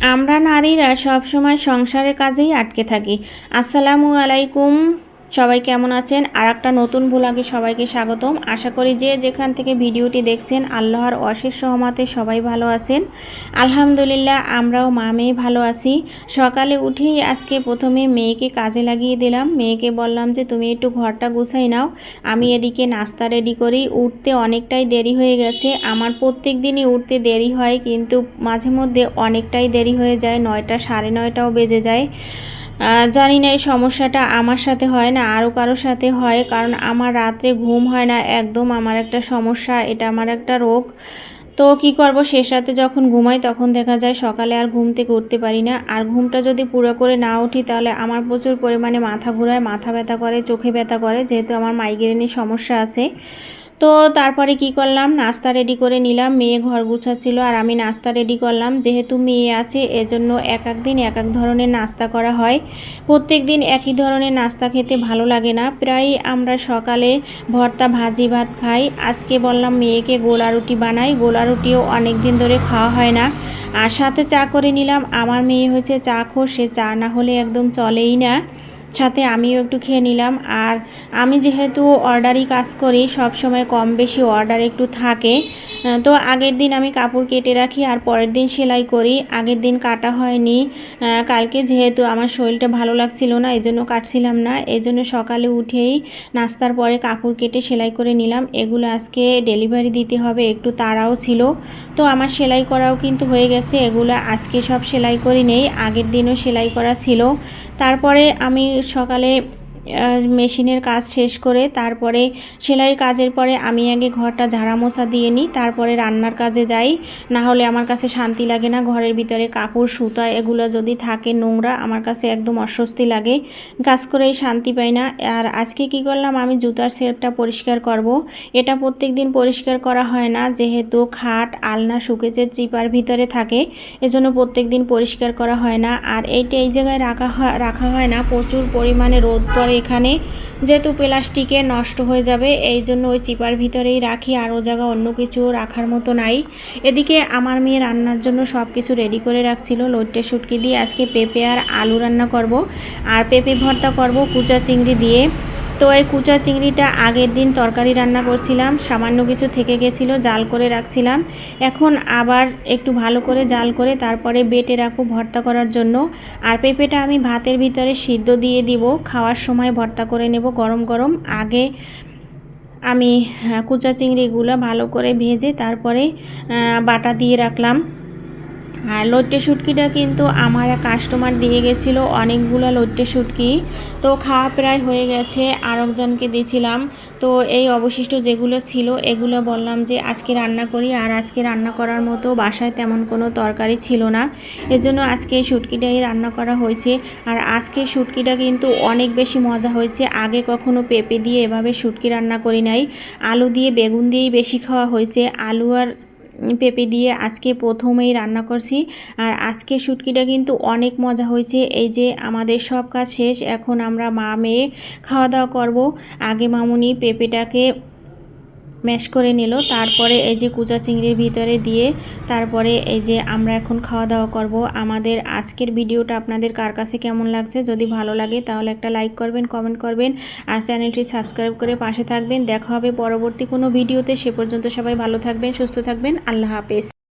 আমরা নারীরা সব সময় সংসারের কাজেই আটকে থাকি। আসসালামু আলাইকুম, সবাই কেমন আছেন? আর একটা নতুন ভ্লগে সবাইকে স্বাগতম। আশা করি যে যেখান থেকে ভিডিওটি দেখছেন আল্লাহর অশেষ রহমতে সবাই ভালো আছেন। আলহামদুলিল্লাহ, আমরাও মা মেয়ে ভালো আছি। সকালে উঠেই আজকে প্রথমে মেয়েকে কাজে লাগিয়ে দিলাম। মেয়েকে বললাম যে তুমি একটু ঘরটা গুছাই নাও, আমি এদিকে নাস্তা রেডি করি। উঠতে অনেকটাই দেরি হয়ে গেছে। আমার প্রত্যেক দিনই উঠতে দেরি হয়, কিন্তু মাঝে মধ্যে অনেকটাই দেরি হয়ে যায়, 9টা 9:30টাও বেজে যায়। জানি না এই সমস্যাটা আমার সাথে হয় না আরও কারোর সাথে হয়, কারণ আমার রাত্রে ঘুম হয় না একদম। আমার একটা সমস্যা, এটা আমার একটা রোগ। তো কি করব, শেষ রাতে যখন ঘুমাই তখন দেখা যায় সকালে আর ঘুম থেকে উঠতে পারি না। আর ঘুমটা যদি পুরো করে না উঠি তাহলে আমার প্রচুর পরিমাণে মাথা ঘোরায়, মাথা ব্যথা করে, চোখে ব্যথা করে, যেহেতু আমার মাইগ্রেনের সমস্যা আছে। তো তারপরে কি করলাম, নাস্তা রেডি করে নিলাম। মেয়ে ঘর গুছাচ্ছিল আর আমি নাস্তা রেডি করলাম। যেহেতু মেয়ে আছে এজন্য এক এক দিন এক এক ধরনের নাস্তা করা হয়। প্রত্যেক দিন একই ধরনের নাস্তা খেতে ভালো লাগে না। প্রায় আমরা সকালে ভর্তা ভাজি ভাত খাই। আজকে বললাম মেয়েকে গোলা রুটি বানাই। গোলা রুটিও অনেক দিন ধরে খাওয়া হয় না। আর সাথে চা করে নিলাম। আমার মেয়ে হচ্ছে চা খোর, সে চা না হলে একদম চলেই না। সাথে আমিও একটু খেয়ে নিলাম। আর আমি যেহেতু অর্ডারই কাজ করি, সব সময় কম বেশি অর্ডার একটু থাকে। তো আগের দিন আমি কাপড় কেটে রাখি আর পরের দিন সেলাই করি। আগের দিন কাটা হয়নি, কালকে যেহেতু আমার শরীরটা ভালো লাগছিল না এজন্য কাটছিলাম না। এজন্য সকালে উঠেই নাস্তার পরে কাপড় কেটে সেলাই করে নিলাম। এগুলো আজকে ডেলিভারি দিতে হবে, একটু তাড়াও ছিল। তো আমার সেলাই করাও কিন্তু হয়ে গেছে। এগুলো আজকে সব সেলাই করে নেই, আগের দিনও সেলাই করা ছিল। তারপরে আমি সকালে মেশিনের কাজ শেষ করে তারপরে সেলাইয়ের কাজের পরে আমি আগে ঘরটা ঝাড়া মোছা দিয়ে নিই, তারপরে রান্নার কাজে যাই। না হলে আমার কাছে শান্তি লাগে না। ঘরের ভিতরে কাপড় সুতা এগুলো যদি থাকে নোংরা, আমার কাছে একদম অস্বস্তি লাগে, কাজ করেই শান্তি পাই না। আর আজকে কি করলাম, আমি জুতার সেলফটা পরিষ্কার করব। এটা প্রত্যেক দিন পরিষ্কার করা হয় না, যেহেতু খাট আলনা শুকেজের চিপার ভিতরে থাকে, এজন্য প্রত্যেক দিন পরিষ্কার করা হয় না। আর এইটা এই জায়গায় রাখা হয় না, প্রচুর পরিমাণে রোদ পড়ে এখানে, যেহেতু প্লাস্টিকে নষ্ট হয়ে যাবে এই জন্য ওই চিপার ভিতরেই রাখি। আর ও জায়গা অন্য কিছু রাখার মতো নাই। এদিকে আমার মেয়ে রান্নার জন্য সব কিছু রেডি করে রাখছিল। লইট্টে শুটকি দিয়ে আজকে পেঁপে আর আলু রান্না করব, আর পেঁপে ভর্তা করব কুচা চিংড়ি দিয়ে। তো এই কুচা চিংড়িটা আগের দিন তরকারি রান্না করছিলাম, সামান্য কিছু থেকে গেছিলো, জাল করে রাখছিলাম। এখন আবার একটু ভালো করে জাল করে তারপরে বেটে রাখবো ভর্তা করার জন্য। আর পেঁপেটা আমি ভাতের ভিতরে সিদ্ধ দিয়ে দিব, খাওয়ার সময় ভর্তা করে নেব গরম গরম। আগে আমি কুচা চিংড়িগুলো ভালো করে ভেজে তারপরে বাটা দিয়ে রাখলাম। আর লইট্টে শুটকিটা কিন্তু আমার এক কাস্টমার দিয়ে গেছিলো অনেকগুলো লইট্টে শুটকি, তো খাওয়া প্রায় হয়ে গেছে, আর একজনকে দিয়েছিলাম। তো এই অবশিষ্ট যেগুলো ছিল এগুলো বললাম যে আজকে রান্না করি। আর আজকে রান্না করার মতো বাসায় তেমন কোনো তরকারি ছিল না, এজন্য আজকে এই শুটকিটাই রান্না করা হয়েছে। আর আজকে শুটকিটা কিন্তু অনেক বেশি মজা হয়েছে। আগে কখনো পেঁপে দিয়ে এভাবে শুটকি রান্না করি নাই, আলু দিয়ে বেগুন দিয়েই বেশি খাওয়া হয়েছে। আলু আর পেঁপে দিয়ে আজকে প্রথমেই রান্না করছি। আর আজকে শুটকিটা কিন্তু অনেক মজা হয়েছে। এই যে আমাদের সব কাজ শেষ, এখন আমরা মা মেয়ে খাওয়া দাওয়া করব। আগে মামুনি পেঁপেটাকে ম্যাশ করে নিল, তারপরে এই যে কুচা চিংড়ির ভিতরে দিয়ে তারপরে এই যে আমরা এখন খাওয়া দাওয়া করব। আমাদের আজকের ভিডিওটা আপনাদের কার কাছে কেমন লাগছে, যদি ভালো লাগে তাহলে একটা লাইক করবেন, কমেন্ট করবেন, আর চ্যানেলটি সাবস্ক্রাইব করে পাশে থাকবেন। দেখা হবে পরবর্তী কোনো ভিডিওতে। সে পর্যন্ত সবাই ভালো থাকবেন, সুস্থ থাকবেন। আল্লাহ হাফেজ।